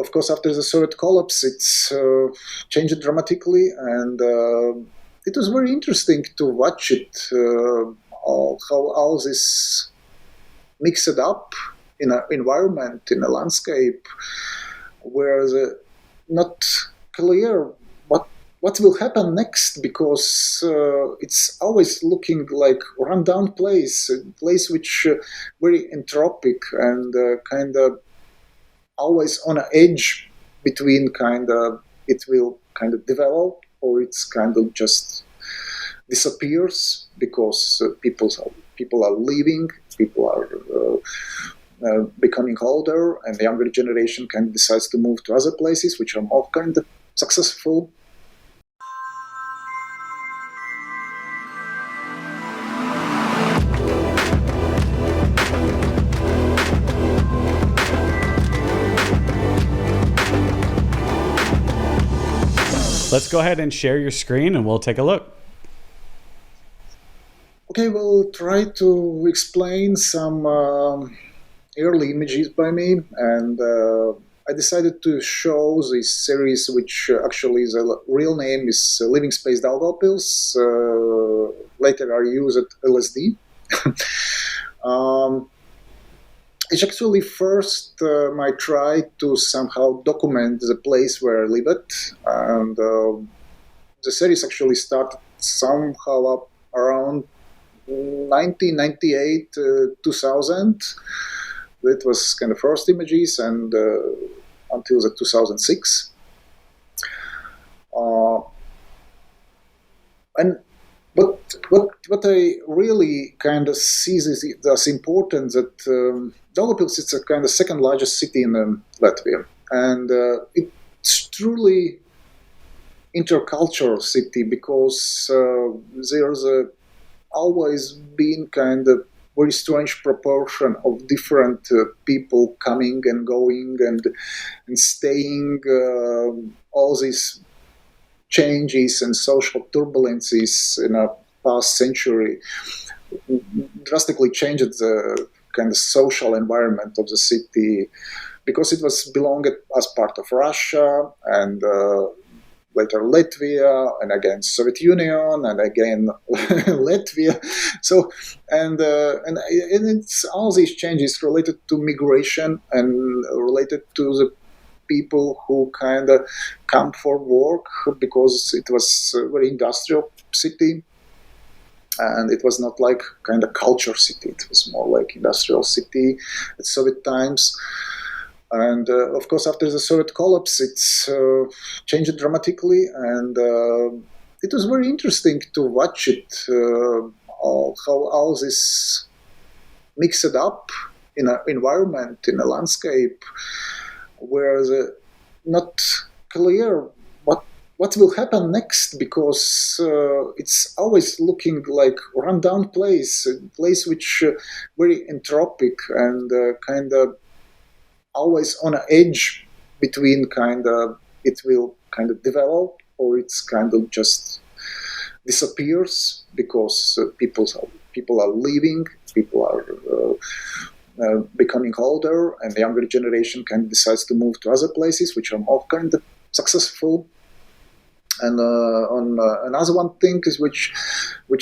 of course, after the Soviet collapse, it's changed dramatically, and it was very interesting to watch it, how all this mixed up in an environment, in a landscape, where not clear what will happen next, because it's always looking like run-down place, a place which very entropic and kind of always on an edge between it will kind of develop or it's kind of just disappears, because people are leaving, people are becoming older, and the younger generation kind of decides to move to other places which are more kind of successful. Let's go ahead and share your screen and we'll take a look. Okay, we'll try to explain some early images by me, and I decided to show this series, which actually is a real name is Living Space Daugavpils. Later I used LSD. It's actually first my try to somehow document the place where I live at, and the series actually started somehow up around 1998, 2000. That was kind of first images, and until the 2006. And what I really kind of see is as important that Daugavpils is a kind of second largest city in Latvia, and it's truly intercultural city, because there's always been kind of very strange proportion of different people coming and going and staying, all these changes and social turbulences in a past century drastically changed the kind of social environment of the city, because it was belonged as part of Russia, and later Latvia, and again Soviet Union, and again Latvia. So and it's all these changes related to migration and related to the people who kind of come for work, because it was a very industrial city, and it was not like kind of culture city. It was more like industrial city at Soviet times. And of course, after the Soviet collapse, it's changed dramatically, and it was very interesting to watch it, how all this mixed up in an environment, in a landscape, where not clear what will happen next, because it's always looking like run-down place, a place which very entropic and kind of always on an edge between kind of it will kind of develop or it's kind of just disappears, because people are leaving, people are becoming older, and the younger generation kind of decides to move to other places which are more kind of successful. And on another one thing is which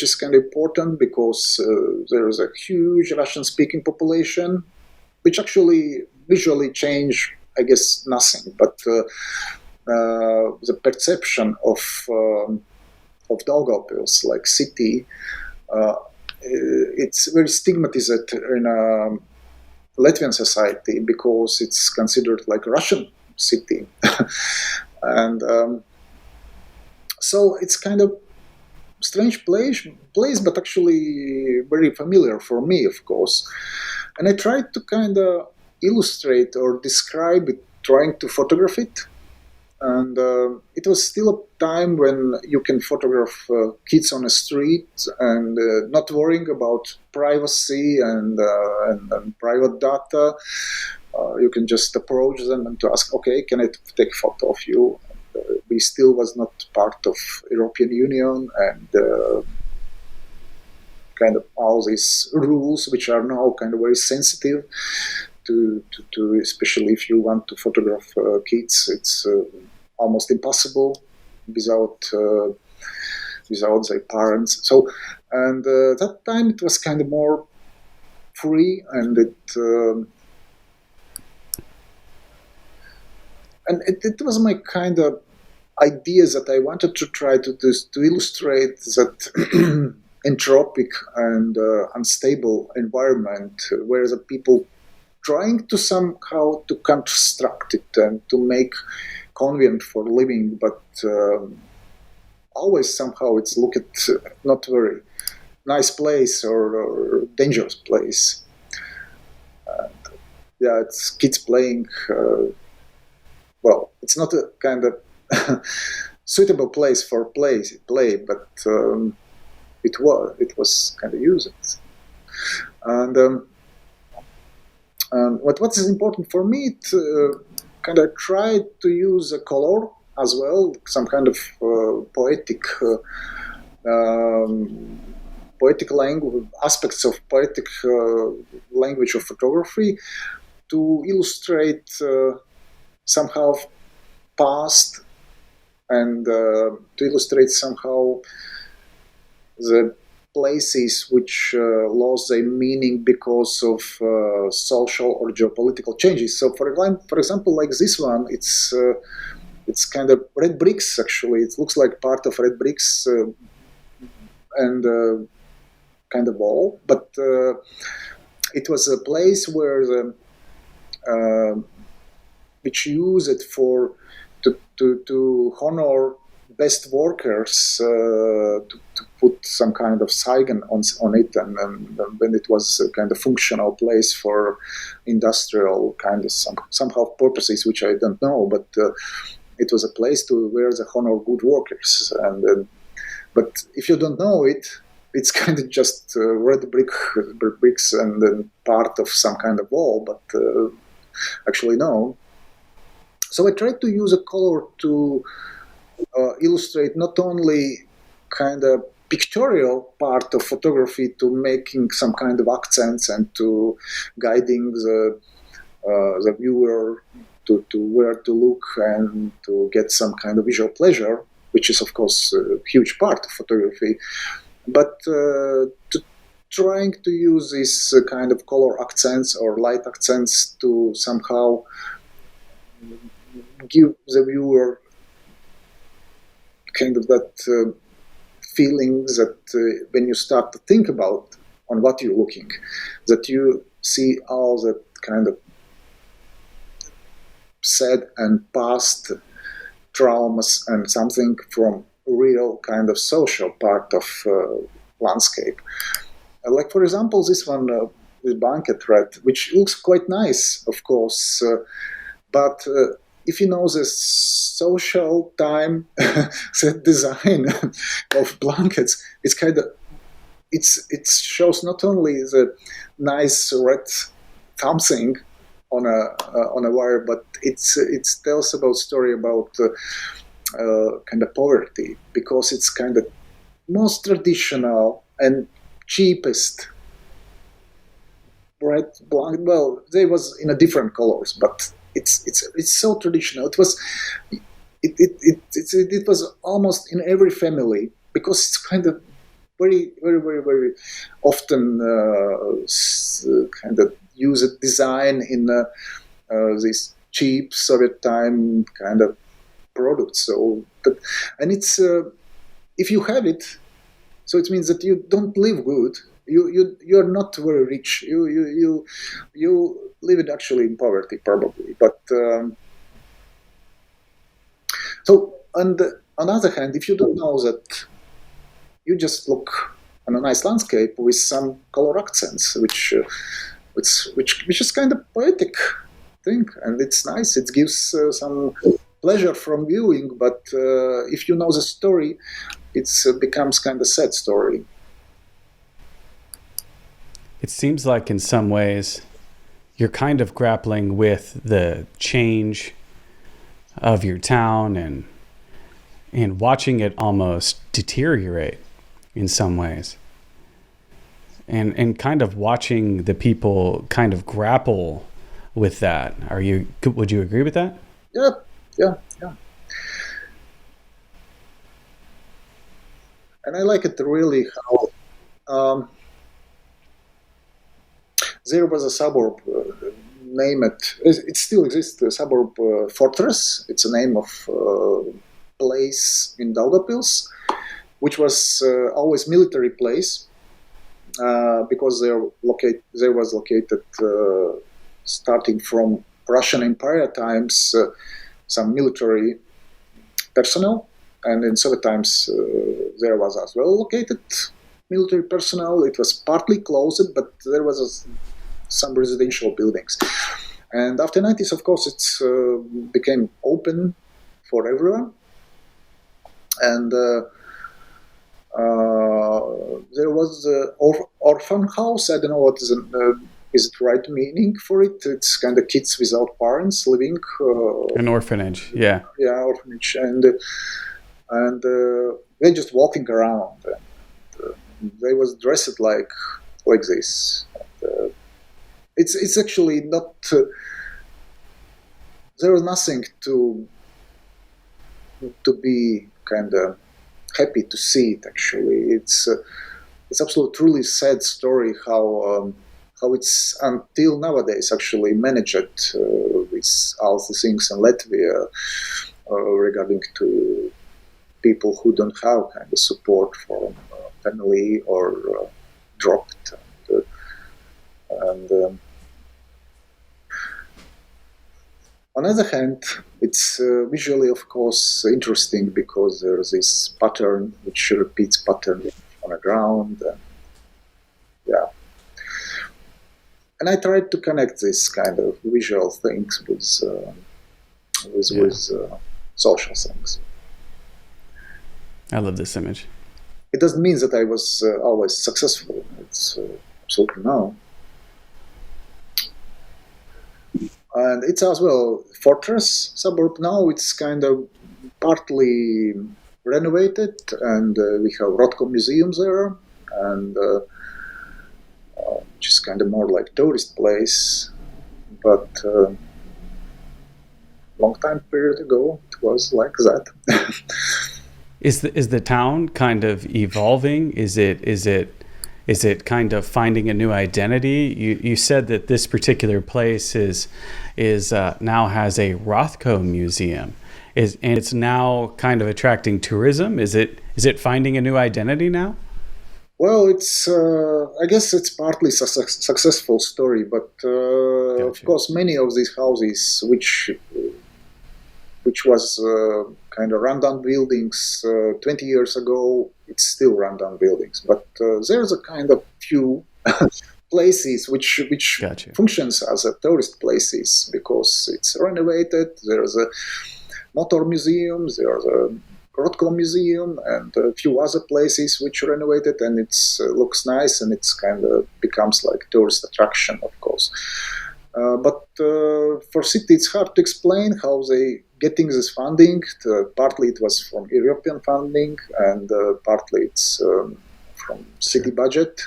is kind of important, because there is a huge Russian-speaking population, which actually visually change, I guess, nothing, but the perception of Daugavpils, like city, it's very stigmatized in Latvian society, because it's considered like a Russian city, and so it's kind of strange place, but actually very familiar for me, of course. And I tried to kind of illustrate or describe it, trying to photograph it. And it was still a time when you can photograph kids on the street and not worrying about privacy and private data. You can just approach them and to ask, okay, can I take a photo of you? We still was not part of European Union, and kind of all these rules, which are now kind of very sensitive to especially if you want to photograph kids, it's almost impossible without their parents. So, and that time it was kind of more free, and it was my kind of ideas that I wanted to try to illustrate that entropic and unstable environment where the people trying to somehow to construct it and to make convenient for living, but always somehow it's looked not very nice place or dangerous place. Yeah, it's kids playing. Well, it's not a kind of suitable place for play, but it was kind of used. And what is important for me, it kind of tried to use a color as well, some kind of poetic language, aspects of poetic language of photography to illustrate somehow past and to illustrate somehow the places which lost their meaning because of social or geopolitical changes. So, for example, like this one, it's kind of red bricks. Actually, it looks like part of red bricks and kind of wall, but it was a place where which use it for to honor best workers, to put some kind of sign on it, and when it was a kind of functional place for industrial kind of somehow purposes, which I don't know, but it was a place to where they honor good workers. And but if you don't know it, it's kind of just red bricks and then part of some kind of wall, but actually no. So I tried to use a color to illustrate not only kind of pictorial part of photography to making some kind of accents and to guiding the viewer to where to look and to get some kind of visual pleasure, which is of course a huge part of photography, but trying to use this kind of color accents or light accents to somehow give the viewer kind of that feelings that when you start to think about on what you're looking, that you see all that kind of sad and past traumas and something from real kind of social part of landscape. Like for example, this one, the blanket red, which looks quite nice, of course, but if you know the social time set design of blankets, it's kind of it shows not only the nice red something on a wire, but it tells about story about kind of poverty, because it's kind of most traditional and cheapest red blanket. Well, they was in a different colors, but it's so traditional. It was it was almost in every family, because it's kind of very very very very often kind of used design in this cheap Soviet time kind of products. So, and it's if you have it, so it means that you don't live good. You're not very rich. You live it actually in poverty probably. But so on the other hand, if you don't know that, you just look on a nice landscape with some color accents, which is kind of poetic thing, and it's nice. It gives some pleasure from viewing. But if you know the story, it becomes kind of sad story. It seems like in some ways you're kind of grappling with the change of your town and watching it almost deteriorate in some ways. And kind of watching the people kind of grapple with that. Would you agree with that? Yeah, yeah, yeah. And I like it really how there was a suburb, name it still exists, the suburb Fortress. It's a name of place in Daugavpils, which was always military place because there was located starting from Russian Empire times some military personnel, and in Soviet times there was as well located military personnel. It was partly closed, but there was some residential buildings. And after 90s, of course, it's became open for everyone. And there was the orphan house. I don't know what is it right meaning for it. It's kind of kids without parents living. An orphanage, yeah. Yeah, orphanage. And they're just walking around. And, they was dressed like this. And, it's actually not. There was nothing to be kind of happy to see it. Actually, it's absolutely truly sad story how it's until nowadays actually managed with all the things in Latvia regarding to people who don't have kind of support from family or dropped and on the other hand, it's visually, of course, interesting because there's this pattern which repeats pattern on the ground. Yeah. And I tried to connect this kind of visual things with social things. I love this image. It doesn't mean that I was always successful. It's absolutely no. And it's as well Fortress suburb now. It's kind of partly renovated, and we have Rothko Museum there, and which is kind of more like tourist place. But long time period ago, it was like that. Is the town kind of evolving? Is it kind of finding a new identity? You said that this particular place is now has a Rothko museum, and it's now kind of attracting tourism. Is it finding a new identity now? Well, it's I guess it's partly a successful story, but Gotcha. Of course many of these houses which was kind of rundown buildings 20 years ago, it's still rundown buildings. But there's a kind of few places which Gotcha. functions as a tourist places because it's renovated. There's a motor museum, there's a Rothko museum, and a few other places which are renovated, and it looks nice, and it's kind of becomes like tourist attraction, of course. But for city, it's hard to explain how they getting this funding. Partly it was from European funding, and partly it's from city budget.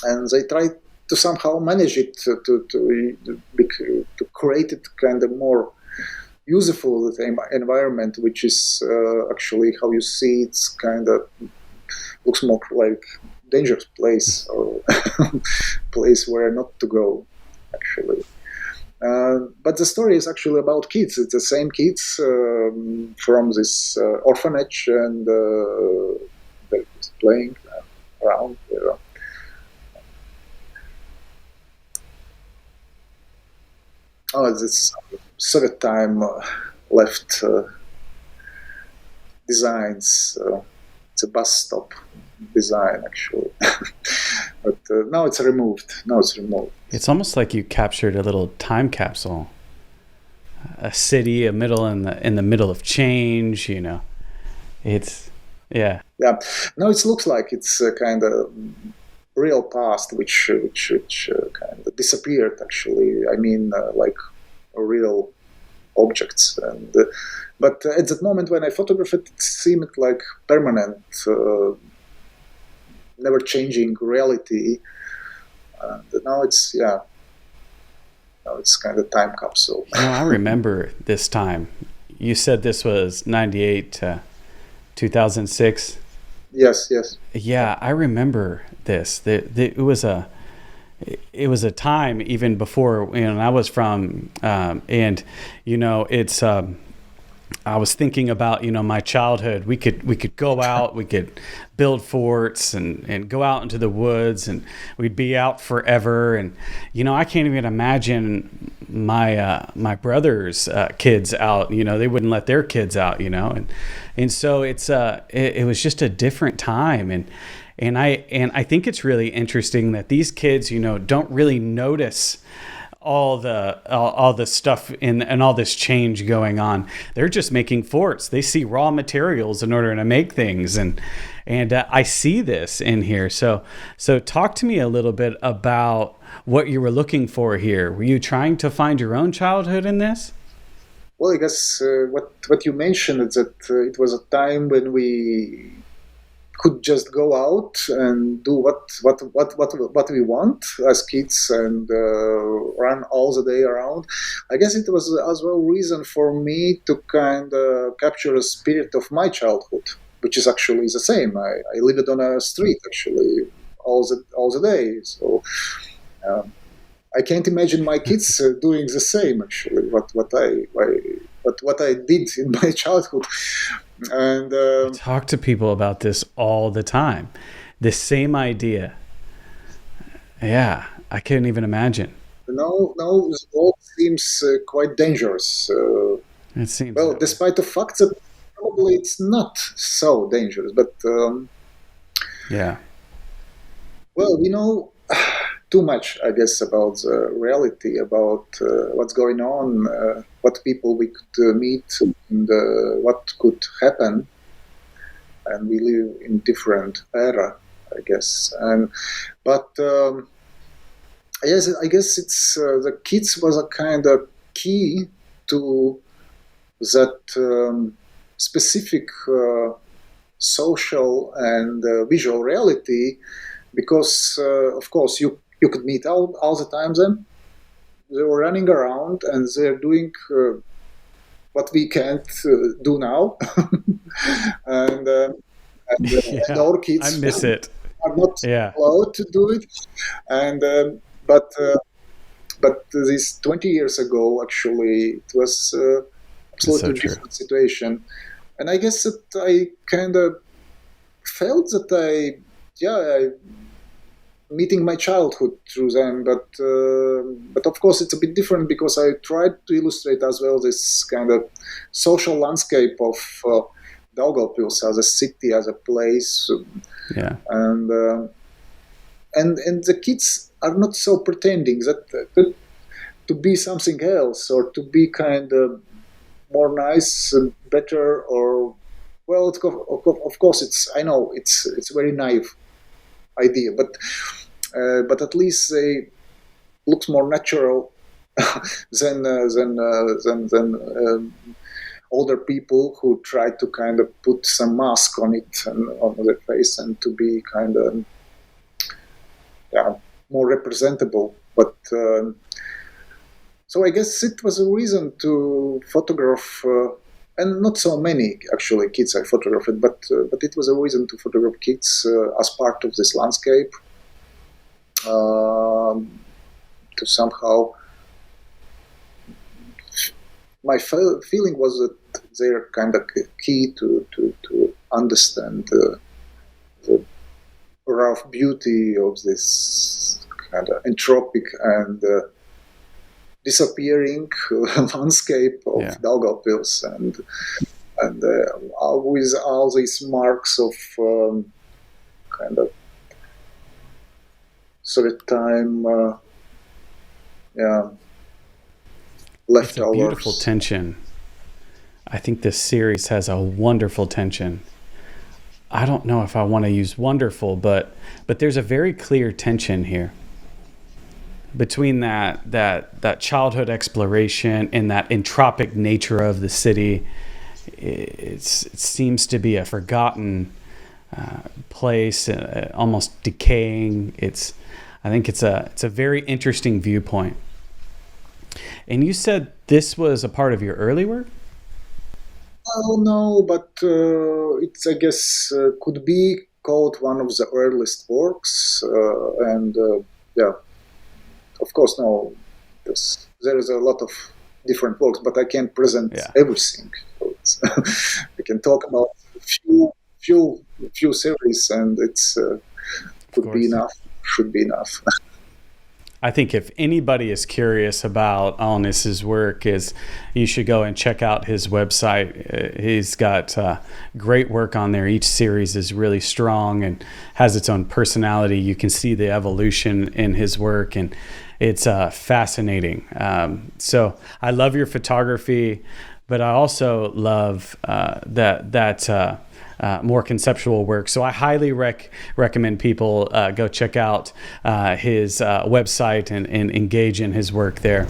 And they try to somehow manage it to create it kind of more useful environment, which is actually how you see it's kind of looks more like dangerous place or place where not to go. Actually, but the story is actually about kids. It's the same kids from this orphanage, and they're just playing around. This Soviet time left designs. It's a bus stop design, actually. But now it's removed. It's almost like you captured a little time capsule, a city, in the middle of change. It's yeah. Now it looks like it's a kind of real past, which kind of disappeared. Actually, I mean, like real objects, and but at that moment when I photographed it, it seemed like permanent, never changing reality. And now it's It's kind of time capsule. I remember this time. You said this was 98 to 2006. Yes. Yeah, I remember this. It was a time even before I was from, and it's. I was thinking about my childhood. We could go out, we could build forts and go out into the woods, and we'd be out forever. And I can't even imagine my brother's kids out. They wouldn't let their kids out. And so it was just a different time. And I think it's really interesting that these kids don't really notice all the stuff and all this change going on. They're just making forts. They see raw materials in order to make things, and I see this in here. So talk to me a little bit about what you were looking for here. Were you trying to find your own childhood in this? Well, I guess what you mentioned is that it was a time when we could just go out and do what we want as kids and run all the day around. I guess it was as well reason for me to kind of capture the spirit of my childhood, which is actually the same. I lived on a street actually all the day, so I can't imagine my kids doing the same. Actually, what I did in my childhood. And I talk to people about this all the time. The same idea. Yeah, I couldn't even imagine. No, the world seems quite dangerous. It seems well, despite the fact that probably it's not so dangerous, but yeah. Well, we know too much, I guess, about the reality, about what's going on, what people we could meet, and what could happen. And we live in different era, I guess. But yes, I guess it's the kids was a kind of key to that specific social and visual reality, because of course you could meet all the time them. They were running around and they're doing what we can't do now. and our kids I miss it. are not allowed to do it. And but this 20 years ago, actually, it was absolutely different situation. And I guess that I kind of felt that I meeting my childhood through them, but of course it's a bit different because I tried to illustrate as well this kind of social landscape of Daugavpils as a city, as a place, and the kids are not so pretending that to be something else or to be kind of more nice, better, or well, of course it's a very naive idea, but at least they looks more natural than older people who try to kind of put some mask on it and on their face and to be kind of more representable. But so I guess it was a reason to photograph. And not so many, actually, kids I photographed, but it was a reason to photograph kids as part of this landscape, to somehow... My feeling was that they're kind of key to understand the rough beauty of this kind of entropic and disappearing landscape of Daugavpils, and with all these marks of kind of Soviet time, leftovers. It's a beautiful tension. I think this series has a wonderful tension. I don't know if I want to use wonderful, but there's a very clear tension here between that childhood exploration and that entropic nature of the city. It seems to be a forgotten place, almost decaying. I think it's a very interesting viewpoint. And you said this was a part of your early work? Oh no, but it's, I guess, could be called one of the earliest works. And yeah, of course, no, there is a lot of different works, but I can't present everything. So I can talk about a few series, and it's could be enough, should be enough. I think if anybody is curious about Alnis's work, is you should go and check out his website. He's got great work on there. Each series is really strong and has its own personality. You can see the evolution in his work, and it's fascinating. So I love your photography, but I also love that more conceptual work. So I highly recommend people go check out his website and engage in his work there.